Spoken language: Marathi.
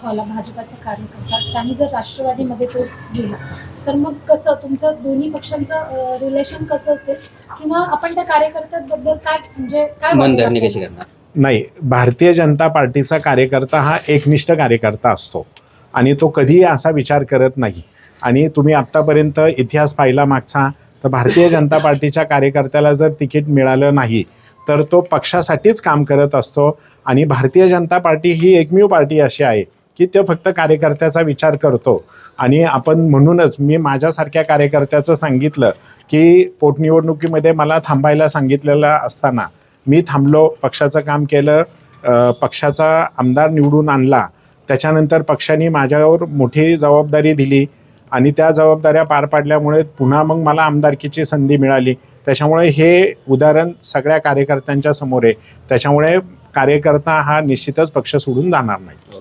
दाखवला भाजपाचा कार्यकर्ता, त्यांनी जर राष्ट्रवादीमध्ये तो गेला तर मग कसं तुमचं दोन्ही पक्षांचं रिलेशन कसं असेल, किंवा आपण त्या कार्यकर्त्यांबद्दल काय म्हणजे काय मनधरणी कशी करणार? नाही, भारतीय जनता पार्टीचा कार्यकर्ता हा एकनिष्ठ कार्यकर्ता असतो आणि तो कधीही असा विचार करत नाही. आणि तुम्ही आत्तापर्यंत इतिहास पाहिला मागचा, तर भारतीय जनता पार्टीच्या कार्यकर्त्याला जर तिकीट मिळालं नाही तर तो पक्षासाठीच काम करत असतो. आणि भारतीय जनता पार्टी ही एकमेव पार्टी अशी आहे की ते फक्त कार्यकर्त्याचा विचार करतो. आणि आपण म्हणूनच मी माझ्यासारख्या कार्यकर्त्याचं सांगितलं की पोटनिवडणुकीमध्ये मला थांबायला सांगितलेलं असताना मी थांबलो, पक्षाचं काम केलं, पक्षाचा आमदार निवडून आणला. त्याच्यानंतर पक्षाने माझ्यावर मोठी जबाबदारी दिली आणि त्या जबाबदाऱ्या पार पाडल्यामुळे पुन्हा मग मला आमदारकीची संधी मिळाली. त्याच्यामुळे हे उदाहरण सगळ्या कार्यकर्त्यांच्या समोर आहे. त्याच्यामुळे कार्यकर्ता हा निश्चितच पक्ष सोडून जाणार नाही.